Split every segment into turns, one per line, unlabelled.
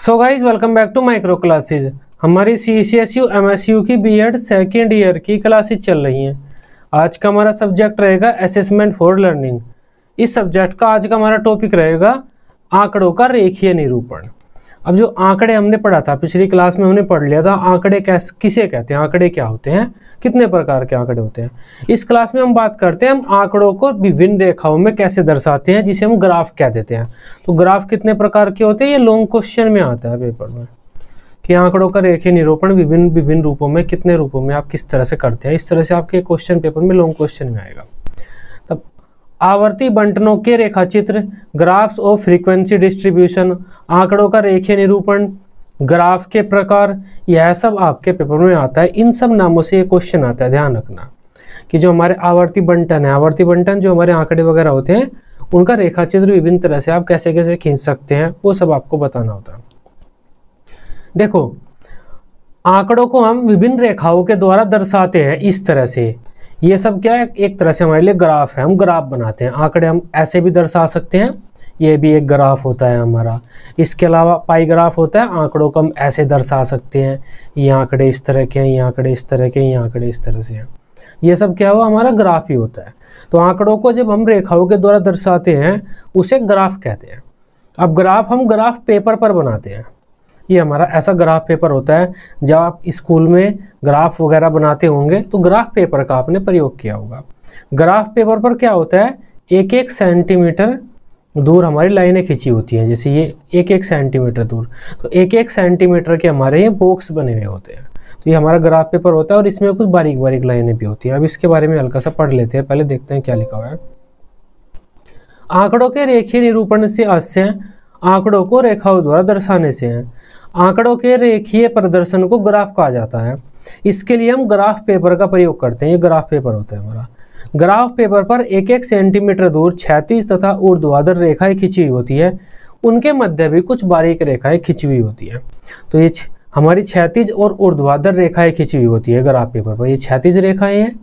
So guys welcome back to micro classes. हमारी CCSU MSU की B.Ed second year की classes चल रही हैं। आज का हमारा सब्जेक्ट रहेगा असेसमेंट फॉर लर्निंग। इस सब्जेक्ट का आज का हमारा टॉपिक रहेगा आंकड़ों का रेखीय निरूपण। अब जो आंकड़े हमने पढ़ा था पिछली क्लास में, हमने पढ़ लिया था आंकड़े किसे कहते हैं, आंकड़े क्या होते हैं, कितने प्रकार के आंकड़े होते हैं। इस क्लास में हम बात करते हैं हम आंकड़ों को विभिन्न रेखाओं में कैसे दर्शाते हैं, जिसे हम ग्राफ कह देते हैं। तो ग्राफ कितने प्रकार के होते हैं, ये लॉन्ग क्वेश्चन में आता है पेपर में कि आंकड़ों का रेखीय निरूपण विभिन्न रूपों में, कितने रूपों में आप किस तरह से करते हैं। इस तरह से आपके क्वेश्चन पेपर में लॉन्ग क्वेश्चन में आएगा। तब आवर्ती बंटनों के रेखाचित्र, ग्राफ्स ऑफ फ्रीक्वेंसी डिस्ट्रीब्यूशन, आंकड़ों का रेखीय निरूपण, ग्राफ के प्रकार, यह सब आपके पेपर में आता है। इन सब नामों से ये क्वेश्चन आता है। ध्यान रखना कि जो हमारे आवर्ती बंटन है, आवर्ती बंटन जो हमारे आंकड़े वगैरह होते हैं, उनका रेखाचित्र विभिन्न तरह से आप कैसे कैसे खींच सकते हैं, वो सब आपको बताना होता है। देखो, आंकड़ों को हम विभिन्न रेखाओं के द्वारा दर्शाते हैं इस तरह से। ये सब क्या है, एक तरह से हमारे लिए ग्राफ है। हम ग्राफ बनाते हैं। आंकड़े हम ऐसे भी दर्शा सकते हैं, ये भी एक ग्राफ होता है हमारा। इसके अलावा पाई ग्राफ होता है। आंकड़ों को हम ऐसे दर्शा सकते हैं, ये आंकड़े इस तरह के हैं, ये आंकड़े इस तरह के हैं, ये आंकड़े इस तरह से हैं। ये सब क्या हुआ, हमारा ग्राफ ही होता है। तो आंकड़ों को जब हम रेखाओं के द्वारा दर्शाते हैं उसे ग्राफ कहते हैं। अब ग्राफ हम ग्राफ पेपर पर बनाते हैं। ये हमारा ऐसा ग्राफ पेपर होता है। जब आप स्कूल में ग्राफ वगैरह बनाते होंगे तो ग्राफ पेपर का आपने प्रयोग किया होगा। ग्राफ पेपर पर क्या होता है, एक एक सेंटीमीटर दूर हमारी लाइनें खींची होती हैं। जैसे ये एक एक सेंटीमीटर दूर, तो एक एक सेंटीमीटर के हमारे ये बॉक्स बने हुए होते हैं। तो ये हमारा ग्राफ पेपर होता है और इसमें कुछ बारीक बारीक लाइनें भी होती हैं। अब इसके बारे में हल्का सा पढ़ लेते हैं। पहले देखते हैं क्या लिखा हुआ है। आंकड़ों के रेखीय निरूपण से आशय आंकड़ों को रेखाओं द्वारा दर्शाने से है। आंकड़ों के रेखीय प्रदर्शन को ग्राफ कहा जाता है। इसके लिए हम ग्राफ पेपर का प्रयोग करते हैं। ये ग्राफ पेपर होता है हमारा। ग्राफ पेपर पर एक एक सेंटीमीटर दूर क्षैतिज तथा ऊर्ध्वाधर रेखाएं खींची हुई होती है। उनके मध्य भी कुछ बारीक रेखाएं खींची हुई होती है। तो ये हमारी क्षैतिज और ऊर्ध्वाधर रेखाएं खींची हुई होती है ग्राफ पेपर पर। ये क्षैतिज रेखाएं हैं,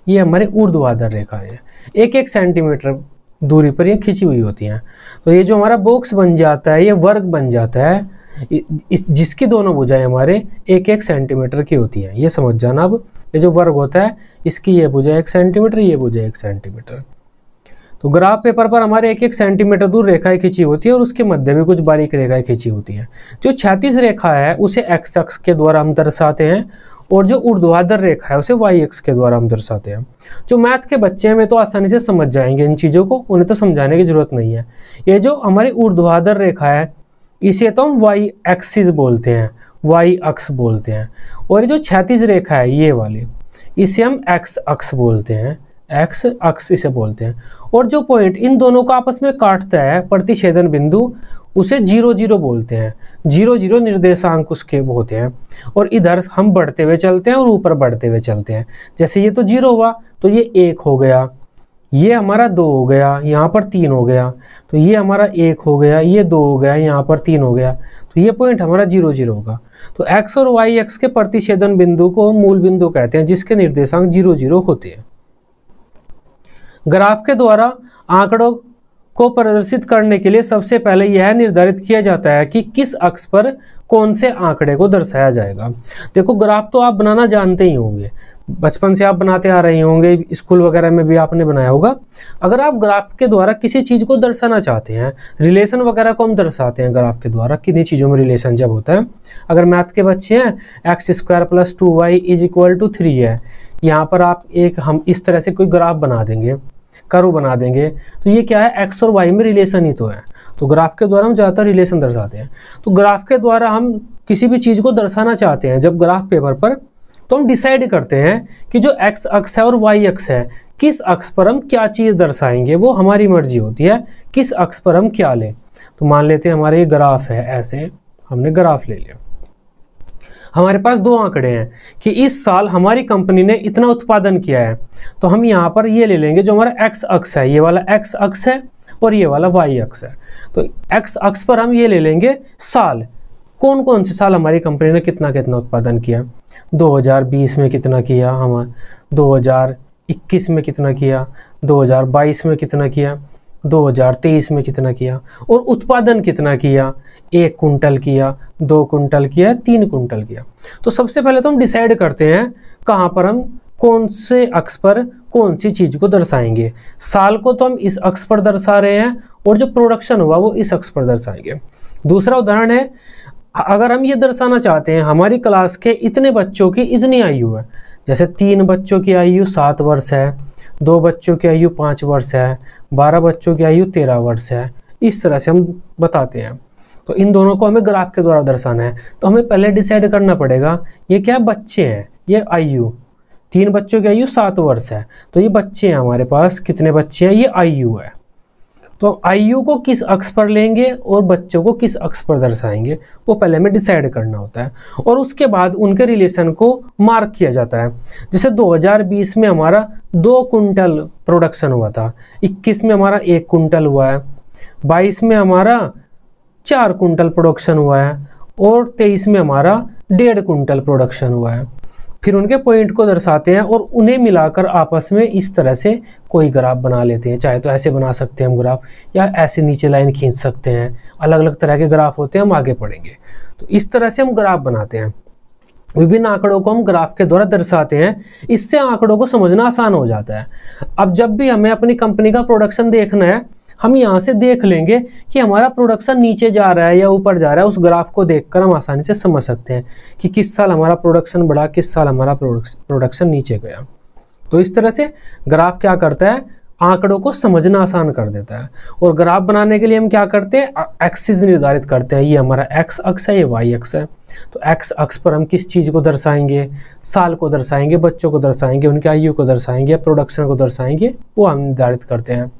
ये हमारे ऊर्ध्वाधर रेखाएं हैं। एक एक सेंटीमीटर दूरी पर ये खींची हुई होती हैं। तो ये जो हमारा बॉक्स बन जाता है, ये वर्ग बन जाता है, जिसकी दोनों भुजाएं हमारे एक एक सेंटीमीटर की होती हैं। ये समझ जाना। अब ये जो वर्ग होता है, इसकी ये भुजा 1 सेंटीमीटर, ये भुजा 1 सेंटीमीटर। तो ग्राफ पेपर पर हमारे एक एक सेंटीमीटर दूर रेखाएं खींची होती है और उसके मध्य में कुछ बारीक रेखाएं खींची होती है। जो क्षैतिज रेखा है उसे एक्स अक्ष के द्वारा हम दर्शाते हैं और जो ऊर्ध्वाधर रेखा है उसे वाई अक्ष के द्वारा हम दर्शाते हैं। जो मैथ के बच्चे हैं वे तो आसानी से समझ जाएंगे इन चीज़ों को, उन्हें तो समझाने की जरूरत नहीं है। ये जो हमारी ऊर्ध्वाधर रेखा है इसे तो हम वाई एक्सिस बोलते हैं, वाई अक्ष बोलते हैं। और ये जो क्षैतिज रेखा है ये वाली, इसे हम एक्स अक्ष बोलते हैं, एक्स अक्ष इसे बोलते हैं। और जो पॉइंट इन दोनों को आपस में काटता है, प्रतिच्छेदन बिंदु, उसे 0 0 बोलते हैं। 0 0 निर्देशांक उसके होते हैं। और इधर हम बढ़ते हुए चलते हैं और ऊपर बढ़ते हुए चलते हैं। जैसे ये तो 0 हुआ तो ये 1 हो गया, ये हमारा 2 हो गया, यहाँ पर 3 हो गया, तो ये हमारा 1 हो गया, ये 2 हो गया, यहाँ पर 3 हो गया, तो ये पॉइंट हमारा 0 0 होगा। तो एक्स और वाई एक्स के प्रतिच्छेदन बिंदु को मूल बिंदु कहते हैं, जिसके निर्देशांक 0 0 होते हैं। ग्राफ के द्वारा आंकड़ों को प्रदर्शित करने के लिए सबसे पहले यह निर्धारित किया जाता है कि किस अक्ष पर कौन से आंकड़े को दर्शाया जाएगा। देखो, ग्राफ तो आप बनाना जानते ही होंगे, बचपन से आप बनाते आ रहे होंगे, स्कूल वगैरह में भी आपने बनाया होगा। अगर आप ग्राफ के द्वारा किसी चीज़ को दर्शाना चाहते हैं, रिलेशन वगैरह को हम दर्शाते हैं ग्राफ के द्वारा, किन्हीं चीज़ों में रिलेशन जब होता है। अगर मैथ के बच्चे हैं, x² + 2y = 3 है, यहाँ पर आप हम इस तरह से कोई ग्राफ बना देंगे, कर्व बना देंगे, तो ये क्या है, एक्स और वाई में रिलेशन ही तो है। तो ग्राफ के द्वारा हम ज़्यादातर रिलेशन दर्शाते हैं। तो ग्राफ के द्वारा हम किसी भी चीज़ को दर्शाना चाहते हैं जब ग्राफ पेपर पर, तो हम डिसाइड करते हैं कि जो एक्स अक्ष है और वाई अक्ष है, किस अक्ष पर हम क्या चीज़ दर्शाएंगे, वो हमारी मर्जी होती है किस अक्ष पर हम क्या लें। तो मान लेते हैं हमारे ये ग्राफ है, ऐसे हमने ग्राफ ले लिया। हमारे पास 2 आंकड़े हैं कि इस साल हमारी कंपनी ने इतना उत्पादन किया है, तो हम यहाँ पर ये ले लेंगे जो हमारा एक्स अक्ष है, ये वाला एक्स अक्ष है और ये वाला वाई अक्ष है। तो एक्स अक्ष पर हम ये ले लेंगे साल, कौन कौन से साल हमारी कंपनी ने कितना कितना उत्पादन किया। 2020 में कितना किया, हमारा 2021 में कितना किया, 2022 में कितना किया, 2023 में कितना किया, और उत्पादन कितना किया, 1 कुंटल किया, 2 कुंटल किया, 3 कुंटल किया। तो सबसे पहले तो हम डिसाइड करते हैं कहाँ पर हम कौन से अक्ष पर कौन सी चीज़ को दर्शाएंगे। साल को तो हम इस अक्ष पर दर्शा रहे हैं और जो प्रोडक्शन हुआ वो इस अक्ष पर दर्शाएंगे। दूसरा उदाहरण है, अगर हम ये दर्शाना चाहते हैं हमारी क्लास के इतने बच्चों की इतनी आयु है, जैसे 3 बच्चों की आयु 7 वर्ष है, 2 बच्चों की आयु 5 वर्ष है, 12 बच्चों की आयु 13 वर्ष है, इस तरह से हम बताते हैं। तो इन दोनों को हमें ग्राफ के द्वारा दर्शाना है। तो हमें पहले डिसाइड करना पड़ेगा ये क्या बच्चे हैं, ये आयु, 3 बच्चों की आयु 7 वर्ष है, तो ये बच्चे हैं हमारे पास, कितने बच्चे हैं, ये आयु है। तो आयु को किस अक्ष पर लेंगे और बच्चों को किस अक्ष पर दर्शाएंगे, वो पहले हमें डिसाइड करना होता है, और उसके बाद उनके रिलेशन को मार्क किया जाता है। जैसे 2020 में हमारा 2 कुंटल प्रोडक्शन हुआ था, 21 में हमारा 1 कुंटल हुआ है, 22 में हमारा 4 कुंटल प्रोडक्शन हुआ है, और 23 में हमारा 1.5 कुंटल प्रोडक्शन हुआ है। फिर उनके पॉइंट को दर्शाते हैं और उन्हें मिलाकर आपस में इस तरह से कोई ग्राफ बना लेते हैं। चाहे तो ऐसे बना सकते हैं हम ग्राफ, या ऐसे नीचे लाइन खींच सकते हैं, अलग अलग तरह के ग्राफ होते हैं, हम आगे पढ़ेंगे। तो इस तरह से हम ग्राफ बनाते हैं, विभिन्न आंकड़ों को हम ग्राफ के द्वारा दर्शाते हैं। इससे आंकड़ों को समझना आसान हो जाता है। अब जब भी हमें अपनी कंपनी का प्रोडक्शन देखना है, हम यहाँ से देख लेंगे कि हमारा प्रोडक्शन नीचे जा रहा है या ऊपर जा रहा है। उस ग्राफ को देखकर हम आसानी से समझ सकते हैं कि किस साल हमारा प्रोडक्शन बढ़ा, किस साल हमारा प्रोडक्शन नीचे गया। तो इस तरह से ग्राफ क्या करता है, आंकड़ों को समझना आसान कर देता है। और ग्राफ बनाने के लिए हम क्या करते हैं, एक्सिस निर्धारित करते हैं। ये हमारा एक्स अक्ष है, ये वाई अक्ष है। तो एक्स अक्ष पर हम किस चीज़ को दर्शाएंगे, साल को दर्शाएंगे, बच्चों को दर्शाएंगे, उनकी आयु को दर्शाएंगे, प्रोडक्शन को दर्शाएंगे, वो हम निर्धारित करते हैं।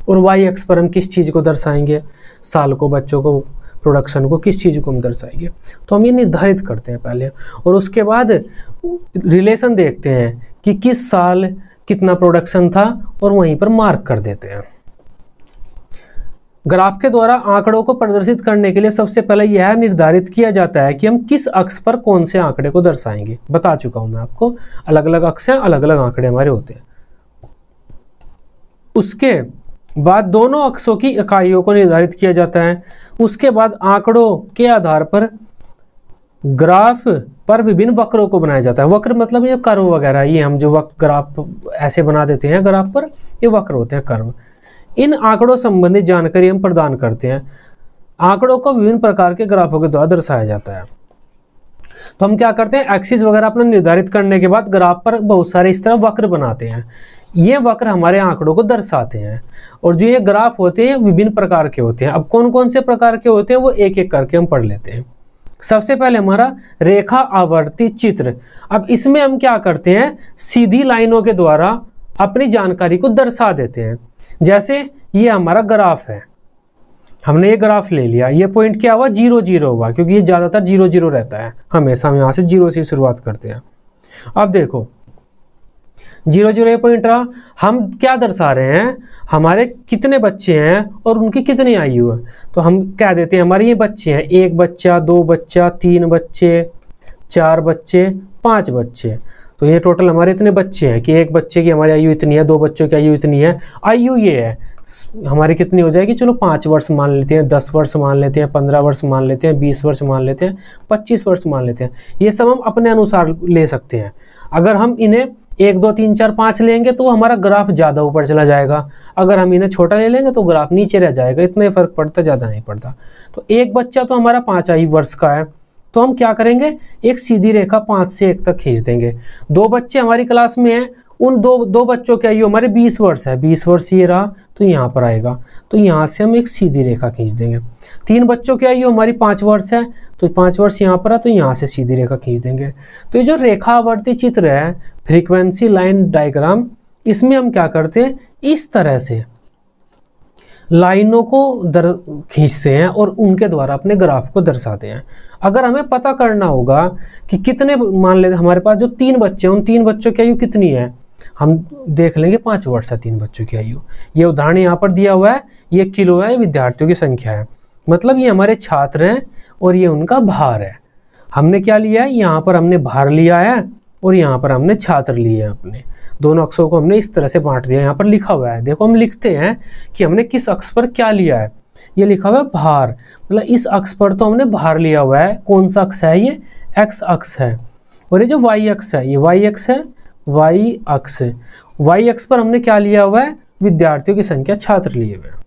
और वाई अक्ष पर हम किस चीज़ को दर्शाएंगे, साल को, बच्चों को, प्रोडक्शन को, किस चीज़ को हम दर्शाएंगे। तो हम ये निर्धारित करते हैं पहले, और उसके बाद रिलेशन देखते हैं कि किस साल कितना प्रोडक्शन था, और वहीं पर मार्क कर देते हैं। ग्राफ के द्वारा आंकड़ों को प्रदर्शित करने के लिए सबसे पहले यह निर्धारित किया जाता है कि हम किस अक्ष पर कौन से आंकड़े को दर्शाएंगे। बता चुका हूं मैं आपको, अलग अलग अक्ष हैं, अलग अलग आंकड़े हमारे होते हैं। उसके बाद दोनों अक्षों की इकाइयों को निर्धारित किया जाता है। उसके बाद आंकड़ों के आधार पर ग्राफ पर विभिन्न वक्रों को बनाया जाता है। वक्र मतलब ये कर्व वगैरह, ये हम जो ग्राफ ऐसे बना देते हैं ग्राफ पर, ये वक्र होते हैं, कर्व। इन आंकड़ों संबंधी जानकारी हम प्रदान करते हैं। आंकड़ों को विभिन्न प्रकार के ग्राफों के द्वारा दर्शाया जाता है। तो हम क्या करते हैं, एक्सिस वगैरह अपना निर्धारित करने के बाद ग्राफ पर बहुत सारे इस तरह वक्र बनाते हैं। ये वक्र हमारे आंकड़ों को दर्शाते हैं। और जो ये ग्राफ होते हैं विभिन्न प्रकार के होते हैं। अब कौन कौन से प्रकार के होते हैं वो एक एक करके हम पढ़ लेते हैं। सबसे पहले हमारा रेखा आवर्ती चित्र। अब इसमें हम क्या करते हैं, सीधी लाइनों के द्वारा अपनी जानकारी को दर्शा देते हैं। जैसे ये हमारा ग्राफ है, हमने ये ग्राफ ले लिया, ये पॉइंट क्या हुआ, 0 0 हुआ, क्योंकि ये ज़्यादातर 0 0 रहता है, हमेशा हम यहाँ से 0 से शुरुआत करते हैं। अब देखो 0 0 ये पॉइंट रहा। हम क्या दर्शा रहे हैं, हमारे कितने बच्चे हैं और उनकी कितनी आयु है। तो हम कह देते हैं हमारे ये बच्चे हैं, 1 बच्चा, 2 बच्चा, 3 बच्चे, 4 बच्चे, 5 बच्चे। तो ये टोटल हमारे इतने बच्चे हैं कि एक बच्चे की हमारी आयु इतनी है, 2 बच्चों की आयु इतनी है। आयु ये है हमारी कितनी हो जाएगी, चलो 5 वर्ष मान लेते हैं, 10 वर्ष मान लेते हैं, 15 वर्ष मान लेते हैं, 20 वर्ष मान लेते हैं, 25 वर्ष मान लेते हैं। ये सब हम अपने अनुसार ले सकते हैं। अगर हम इन्हें 1 2 3 4 5 लेंगे तो हमारा ग्राफ ज़्यादा ऊपर चला जाएगा। अगर हम इन्हें छोटा ले लेंगे तो ग्राफ नीचे रह जाएगा। इतना ही फर्क पड़ता, ज़्यादा नहीं पड़ता। तो एक बच्चा तो हमारा 5 आयु वर्ष का है, तो हम क्या करेंगे, एक सीधी रेखा 5 से 1 तक खींच देंगे। 2 बच्चे हमारी क्लास में हैं, उन दो बच्चों की आयु हमारे 20 वर्ष है, 20 वर्ष ये रहा तो यहाँ पर आएगा, तो यहाँ से हम एक सीधी रेखा खींच देंगे। 3 बच्चों की आयु हमारी 5 वर्ष है, तो 5 वर्ष यहाँ पर है, तो यहाँ से सीधी रेखा खींच देंगे। तो ये जो रेखावर्ती चित्र है, फ्रीक्वेंसी लाइन डायग्राम, इसमें हम क्या करते हैं, इस तरह से लाइनों को खींचते हैं और उनके द्वारा अपने ग्राफ को दर्शाते हैं। अगर हमें पता करना होगा कि कितने, मान लेते हमारे पास जो 3 बच्चे हैं, उन 3 बच्चों की आयु कितनी है, हम देख लेंगे 5 वर्ष है 3 बच्चों की आयु। ये उदाहरण यहाँ पर दिया हुआ है, ये किलो है, विद्यार्थियों की संख्या है, मतलब ये हमारे छात्र हैं और ये उनका भार है। हमने क्या लिया है, यहाँ पर हमने भार लिया है और यहाँ पर हमने छात्र लिए हैं अपने। दोनों अक्षों को हमने इस तरह से बांट दिया। यहाँ पर लिखा हुआ है, देखो हम लिखते हैं कि हमने किस अक्ष पर क्या लिया है। ये लिखा हुआ है भार, मतलब इस अक्ष पर तो हमने भार लिया हुआ है। कौन सा अक्ष है? ये एक्स अक्ष है। और ये जो वाई अक्ष है, ये वाई अक्ष है, वाई अक्ष। वाई अक्ष पर हमने क्या लिया हुआ है? विद्यार्थियों की संख्या, छात्र लिए हुए हैं।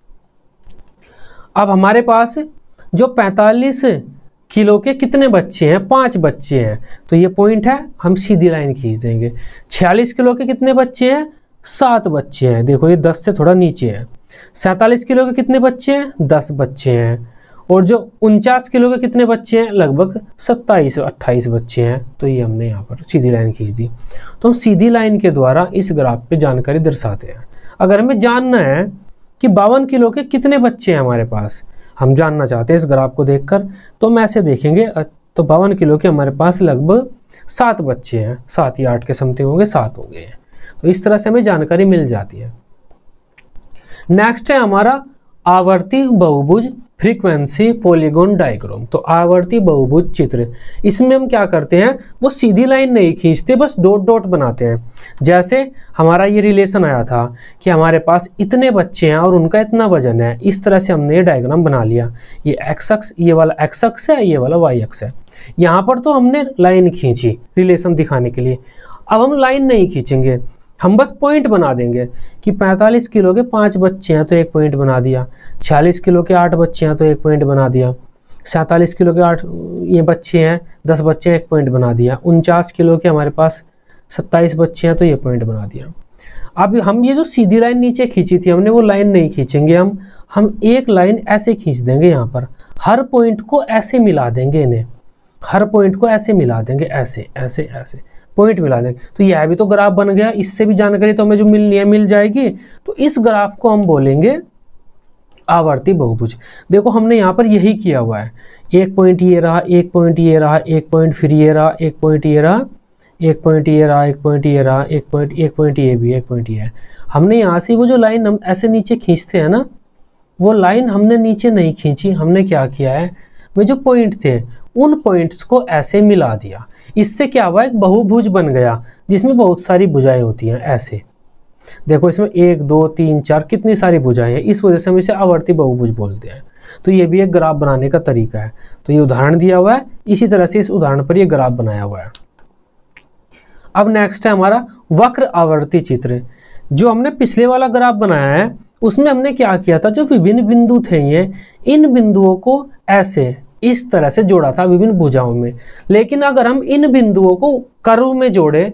अब हमारे पास जो 45 किलो के कितने बच्चे हैं? 5 बच्चे हैं, तो ये पॉइंट है, हम सीधी लाइन खींच देंगे। 46 किलो के कितने बच्चे हैं? 7 बच्चे हैं, देखो ये 10 से थोड़ा नीचे है। 47 किलो के कितने बच्चे हैं? 10 बच्चे हैं। और जो 49 किलो के कितने बच्चे हैं? लगभग 27-28 बच्चे हैं। तो ये हमने यहाँ पर सीधी लाइन खींच दी। तो हम सीधी लाइन के द्वारा इस ग्राफ पे जानकारी दर्शाते हैं। अगर हमें जानना है कि 52 किलो के कितने बच्चे हैं हमारे पास, हम जानना चाहते हैं इस ग्राफ को देखकर, तो हम ऐसे देखेंगे। तो 52 किलो के हमारे पास लगभग 7 बच्चे हैं, 7 या 8 के समथिंग होंगे, 7 हो गए हैं। तो इस तरह से हमें जानकारी मिल जाती है। नेक्स्ट है हमारा आवर्ती बहुभुज फ्रीक्वेंसी पॉलीगॉन डायग्राम। तो आवर्ती बहुभुज चित्र, इसमें हम क्या करते हैं? वो सीधी लाइन नहीं खींचते, बस डॉट डॉट बनाते हैं। जैसे हमारा ये रिलेशन आया था कि हमारे पास इतने बच्चे हैं और उनका इतना वजन है, इस तरह से हमने ये डायग्राम बना लिया। ये एक्स अक्ष, ये वाला एक्स अक्ष है, ये वाला वाई अक्ष है। यहाँ पर तो हमने लाइन खींची रिलेशन दिखाने के लिए। अब हम लाइन नहीं खींचेंगे, हम बस पॉइंट बना देंगे कि 45 किलो के 5 बच्चे हैं तो एक पॉइंट बना दिया, 46 किलो के 8 बच्चे हैं तो एक पॉइंट बना दिया, 47 किलो के 8 ये बच्चे हैं, 10 बच्चे हैं, एक पॉइंट बना दिया, 49 किलो के हमारे पास 27 बच्चे हैं तो ये पॉइंट बना दिया। अब हम ये जो सीधी लाइन नीचे खींची थी हमने, वो लाइन नहीं खींचेंगे, हम एक लाइन ऐसे खींच देंगे। यहाँ पर हर पॉइंट को ऐसे मिला देंगे, इन्हें हर पॉइंट को ऐसे मिला देंगे, ऐसे ऐसे ऐसे पॉइंट मिला देंगे। तो यह भी तो ग्राफ बन गया। इससे भी जानकारी तो हमें जो मिलनी है मिल जाएगी। तो इस ग्राफ को हम बोलेंगे आवर्ती बहुभुज। देखो हमने यहाँ पर यही किया हुआ है, एक पॉइंट ये रहा, एक पॉइंट ये रहा, एक पॉइंट फिर ये रहा, एक पॉइंट ये रहा, एक पॉइंट ये रहा, एक पॉइंट ये रहा, एक पॉइंट ये भी, एक पॉइंट ये है। हमने यहाँ से वो जो लाइन हम ऐसे नीचे खींचते हैं ना, वो लाइन हमने नीचे नहीं खींची। हमने क्या किया है, वे जो पॉइंट थे उन पॉइंट्स को ऐसे मिला दिया। इससे क्या हुआ, एक बहुभुज बन गया जिसमें बहुत सारी भुजाएं होती हैं। ऐसे देखो इसमें 1 2 3 4 कितनी सारी भुजाएं हैं, इस वजह से हम इसे आवर्ती बहुभुज बोलते हैं। तो ये भी एक ग्राफ बनाने का तरीका है। तो ये उदाहरण दिया हुआ है, इसी तरह से इस उदाहरण पर ये ग्राफ बनाया हुआ है। अब नेक्स्ट है हमारा वक्र आवर्ती चित्र। जो हमने पिछले वाला ग्राफ बनाया है उसमें हमने क्या किया था, जो विभिन्न बिंदु थे ये, इन बिंदुओं को ऐसे इस तरह से जोड़ा था विभिन्न भुजाओं में। लेकिन अगर हम इन बिंदुओं को कर्व में जोड़े,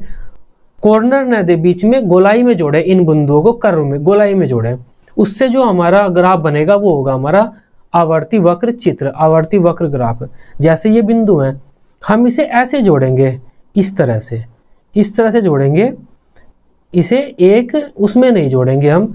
कॉर्नर न दे बीच में, गोलाई में जोड़े, इन बिंदुओं को कर्व में गोलाई में जोड़े, उससे जो हमारा ग्राफ बनेगा वो होगा हमारा आवर्ती वक्र चित्र, आवर्ती वक्र ग्राफ। जैसे ये बिंदु हैं, हम इसे ऐसे जोड़ेंगे, इस तरह से जोड़ेंगे इसे, एक उसमें नहीं जोड़ेंगे, हम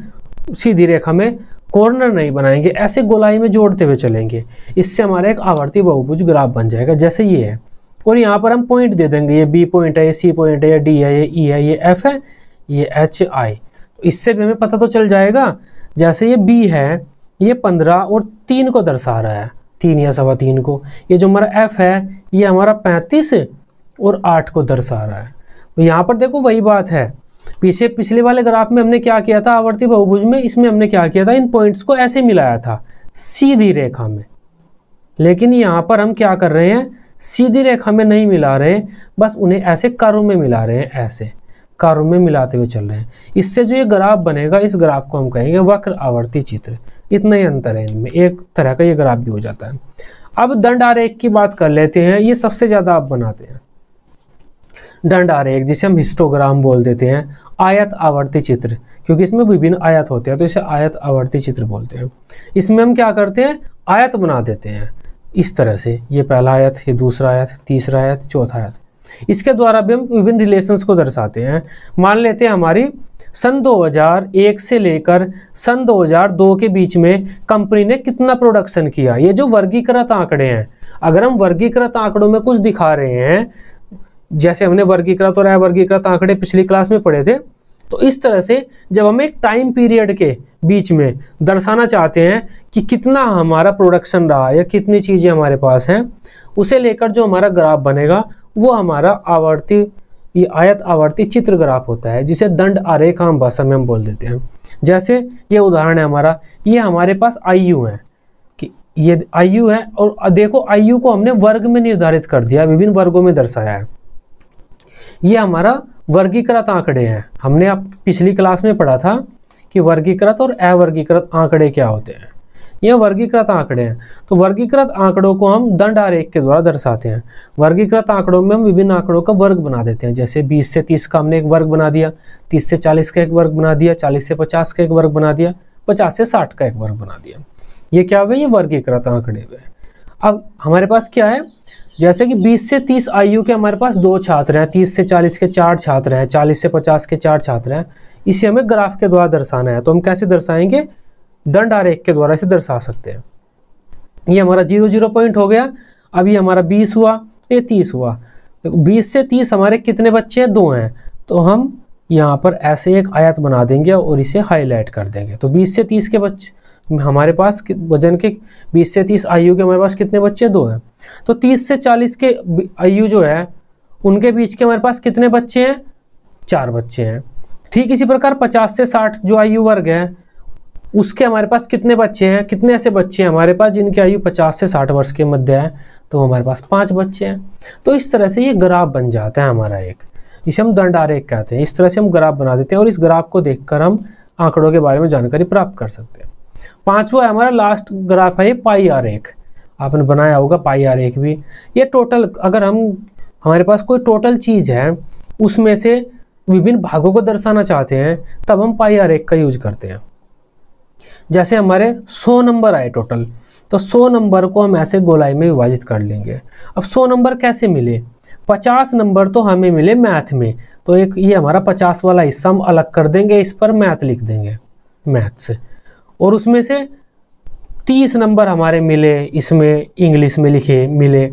सीधी रेखा में कॉर्नर नहीं बनाएंगे, ऐसे गोलाई में जोड़ते हुए चलेंगे। इससे हमारा एक आवर्ती बहुभुज ग्राफ बन जाएगा जैसे ये है। और यहाँ पर हम पॉइंट दे देंगे, ये बी पॉइंट है, ये सी पॉइंट है, ये डी है, ये ई है, ये एफ है, ये एच आई। तो इससे भी हमें पता तो चल जाएगा। जैसे ये बी है, ये 15 और 3 को दर्शा रहा है, 3 या 3.25 को। ये जो हमारा एफ है ये हमारा 35 और 8 को दर्शा रहा है। तो यहाँ पर देखो वही बात है, पिछले वाले ग्राफ में हमने क्या किया था, आवर्ती बहुभुज में, इसमें हमने क्या किया था, इन पॉइंट्स को ऐसे मिलाया था सीधी रेखा में। लेकिन यहाँ पर हम क्या कर रहे हैं, सीधी रेखा में नहीं मिला रहे, बस उन्हें ऐसे कर्व में मिला रहे हैं, ऐसे कर्व में मिलाते हुए चल रहे हैं। इससे जो ये ग्राफ बनेगा, इस ग्राफ को हम कहेंगे वक्र आवर्ती चित्र। इतना ही अंतर है इनमें, एक तरह का ये ग्राफ भी हो जाता है। अब दंड आरेख की बात कर लेते हैं, ये सबसे ज्यादा आप बनाते हैं दंड आरेख, जिसे हम हिस्टोग्राम बोल देते हैं, आयत आवर्ती चित्र, क्योंकि इसमें विभिन्न आयत होते हैं तो इसे आयत आवर्ती चित्र बोलते हैं। इसमें हम क्या करते हैं, आयत बना देते हैं इस तरह से, ये पहला आयत, ये दूसरा आयत, तीसरा आयत, चौथा आयत। इसके द्वारा भी हम विभिन्न रिलेशंस को दर्शाते हैं। मान लेते हैं हमारी सन 2001 से लेकर सन 2002 के बीच में कंपनी ने कितना प्रोडक्शन किया। ये जो वर्गीकृत आंकड़े हैं, अगर हम वर्गीकृत आंकड़ों में कुछ दिखा रहे हैं, जैसे हमने वर्गीकृत और अवर्गीकृत आंकड़े पिछली क्लास में पढ़े थे, तो इस तरह से जब हम एक टाइम पीरियड के बीच में दर्शाना चाहते हैं कि कितना हमारा प्रोडक्शन रहा या कितनी चीज़ें हमारे पास हैं, उसे लेकर जो हमारा ग्राफ बनेगा वो हमारा आवर्ती ये आयत आवर्ती चित्र ग्राफ होता है, जिसे दंड आरेख आम भाषा में हम बोल देते हैं। जैसे ये उदाहरण है हमारा, ये हमारे पास आयु है कि ये आयु है, और देखो आयु को हमने वर्ग में निर्धारित कर दिया, विभिन्न वर्गों में दर्शाया है। ये हमारा वर्गीकृत आंकड़े हैं। हमने अब पिछली क्लास में पढ़ा था कि वर्गीकृत और अवर्गीकृत आंकड़े क्या होते हैं। ये वर्गीकृत आंकड़े हैं। तो वर्गीकृत आंकड़ों को हम दंड आरेख के द्वारा दर्शाते हैं। वर्गीकृत आंकड़ों में हम विभिन्न आंकड़ों का वर्ग बना देते हैं। जैसे 20 से 30 का हमने एक वर्ग बना दिया, 30 से 40 का एक वर्ग बना दिया, 40 से 50 का एक वर्ग बना दिया, 50 से 60 का एक वर्ग बना दिया। ये क्या हुए? ये वर्गीकृत आंकड़े हुए। अब हमारे पास क्या है, जैसे कि 20 से 30 आयु के हमारे पास 2 छात्र हैं, 30 से 40 के 4 छात्र हैं, 40 से 50 के 4 छात्र हैं। इसे हमें ग्राफ के द्वारा दर्शाना है। तो हम कैसे दर्शाएंगे? दंड आरेख के द्वारा इसे दर्शा सकते हैं। ये हमारा 0 पॉइंट हो गया। अब ये हमारा 20 हुआ, ये 30 हुआ। तो 20 से 30 हमारे कितने बच्चे हैं? 2 हैं। तो हम यहाँ पर ऐसे एक आयत बना देंगे और इसे हाईलाइट कर देंगे। तो 20 से 30 के बच्चे हमारे पास वजन के 20 से 30 आयु के हमारे पास कितने बच्चे? 2 हैं। तो 30 से 40 के आयु जो है उनके बीच के हमारे पास कितने बच्चे हैं? 4 बच्चे हैं। ठीक इसी प्रकार 50 से 60 जो आयु वर्ग है उसके हमारे पास कितने बच्चे हैं? कितने ऐसे बच्चे हैं हमारे पास जिनकी आयु 50 से 60 वर्ष के मध्य है? तो हमारे पास 5 बच्चे हैं। तो इस तरह से ये ग्राफ बन जाता है हमारा एक, इसे हम दंड आरेख कहते हैं। इस तरह से हम ग्राफ बना देते हैं और इस ग्राफ को देखकर हम आंकड़ों के बारे में जानकारी प्राप्त कर सकते हैं। 5वां हमारा लास्ट ग्राफ है पाई आरेख। आपने बनाया होगा पाई आरेख भी। ये टोटल, अगर हमारे पास कोई टोटल चीज़ है उसमें से विभिन्न भागों को दर्शाना चाहते हैं तब हम पाई आरेख का यूज करते हैं। जैसे हमारे 100 नंबर आए टोटल, तो 100 नंबर को हम ऐसे गोलाई में विभाजित कर लेंगे। अब 100 नंबर कैसे मिले? 50 नंबर तो हमें मिले मैथ में, तो एक ये हमारा 50 वाला हिस्सा हम अलग कर देंगे, इस पर मैथ लिख देंगे मैथ से। और उसमें से 30 नंबर हमारे मिले इसमें इंग्लिश में मिले,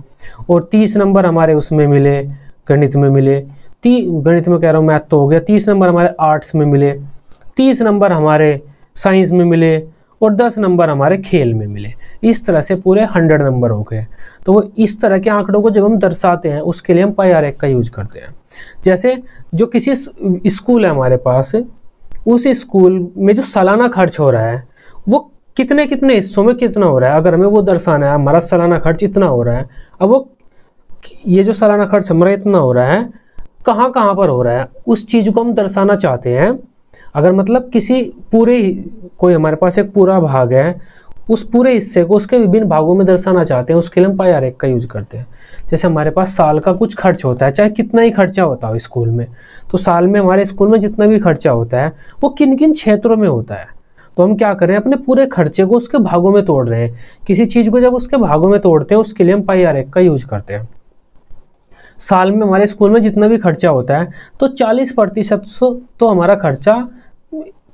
और 30 नंबर हमारे उसमें मिले गणित में मिले। गणित में कह रहा हूँ, मैथ तो हो गया। 30 नंबर हमारे आर्ट्स में मिले, 30 नंबर हमारे साइंस में मिले, और 10 नंबर हमारे खेल में मिले। इस तरह से पूरे 100 नंबर हो गए। तो वो इस तरह के आंकड़ों को जब हम दर्शाते हैं उसके लिए हम पाई आरेख का यूज करते हैं। जैसे जो किसी स्कूल है हमारे पास, उस स्कूल में जो सालाना खर्च हो रहा है वो कितने कितने हिस्सों में कितना हो रहा है, अगर हमें वो दर्शाना है। हमारा सालाना खर्च इतना हो रहा है, अब वो ये जो सालाना खर्च हमारा इतना हो रहा है कहाँ कहाँ पर हो रहा है, उस चीज़ को हम दर्शाना चाहते हैं। अगर मतलब किसी कोई हमारे पास एक पूरा भाग है, उस पूरे हिस्से को उसके विभिन्न भागों में दर्शाना चाहते हैं, उसके लिए हम पाई आरेख का यूज करते हैं। जैसे हमारे पास साल का कुछ खर्च होता है, चाहे कितना ही खर्चा होता हो स्कूल में, तो साल में हमारे स्कूल में जितना भी खर्चा होता है वो किन किन क्षेत्रों में होता है। तो हम क्या कर रहे हैं, अपने पूरे खर्चे को उसके भागों में तोड़ रहे हैं। किसी चीज़ को जब उसके भागों में तोड़ते हैं उसके लिए हम पाई आरेख का यूज करते हैं। साल में हमारे स्कूल में जितना भी खर्चा होता है तो 40% तो हमारा खर्चा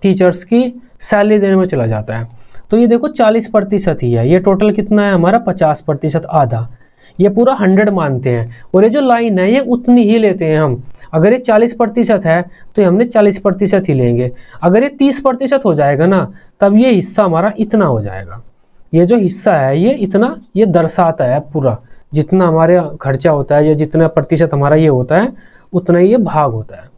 टीचर्स की सैलरी देने में चला जाता है। तो ये देखो 40% ही है। ये टोटल कितना है हमारा? 50%, आधा। ये पूरा 100 मानते हैं, और ये जो लाइन है ये उतनी ही लेते हैं हम। अगर ये 40% है तो हमने 40% ही लेंगे। अगर ये 30% हो जाएगा ना, तब ये हिस्सा हमारा इतना हो जाएगा। ये जो हिस्सा है ये इतना, ये दर्शाता है पूरा जितना हमारे खर्चा होता है या जितना प्रतिशत हमारा ये होता है उतना ही ये भाग होता है।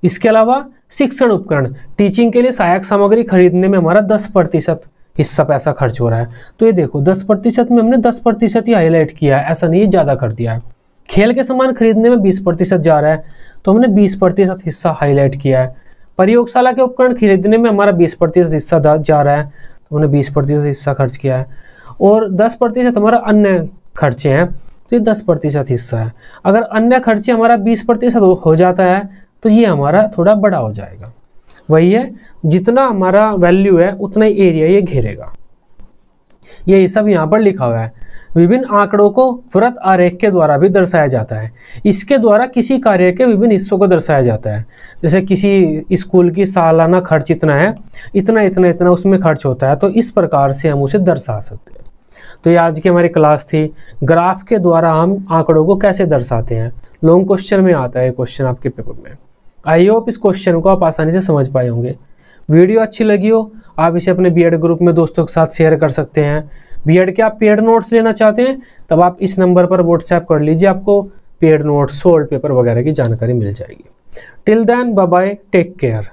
इसके अलावा शिक्षण उपकरण, टीचिंग के लिए सहायक सामग्री खरीदने में हमारा 10% हिस्सा पैसा खर्च हो रहा है। तो ये देखो 10% में हमने 10% ही हाईलाइट किया है, ऐसा नहीं है ज़्यादा कर दिया है। खेल के सामान खरीदने में 20% जा रहा है, तो हमने 20% हिस्सा हाईलाइट किया है। प्रयोगशाला के उपकरण खरीदने में हमारा 20% हिस्सा जा रहा है, तो हमने 20% हिस्सा खर्च किया है। और 10% हमारा अन्य खर्चे हैं, तो ये 10% हिस्सा है। अगर अन्य खर्चे हमारा 20% हो जाता है तो ये हमारा थोड़ा बड़ा हो जाएगा। वही है, जितना हमारा वैल्यू है उतना ही एरिया ये घेरेगा। ये सब यहाँ पर लिखा हुआ है। विभिन्न आंकड़ों को वृत्त आरेख के द्वारा भी दर्शाया जाता है। इसके द्वारा किसी कार्य के विभिन्न हिस्सों को दर्शाया जाता है। जैसे किसी स्कूल की सालाना खर्च इतना है, इतना इतना इतना उसमें खर्च होता है, तो इस प्रकार से हम उसे दर्शा सकते हैं। तो ये आज की हमारी क्लास थी, ग्राफ के द्वारा हम आंकड़ों को कैसे दर्शाते हैं। लॉन्ग क्वेश्चन में आता है क्वेश्चन आपके पेपर में। आई होप इस क्वेश्चन को आप आसानी से समझ पाए होंगे। वीडियो अच्छी लगी हो आप इसे अपने बीएड ग्रुप में दोस्तों के साथ शेयर कर सकते हैं। बीएड के आप पेड नोट्स लेना चाहते हैं तब आप इस नंबर पर व्हाट्सएप कर लीजिए, आपको पेड नोट्स, सोल्ड पेपर वगैरह की जानकारी मिल जाएगी। Till then bye bye, take care.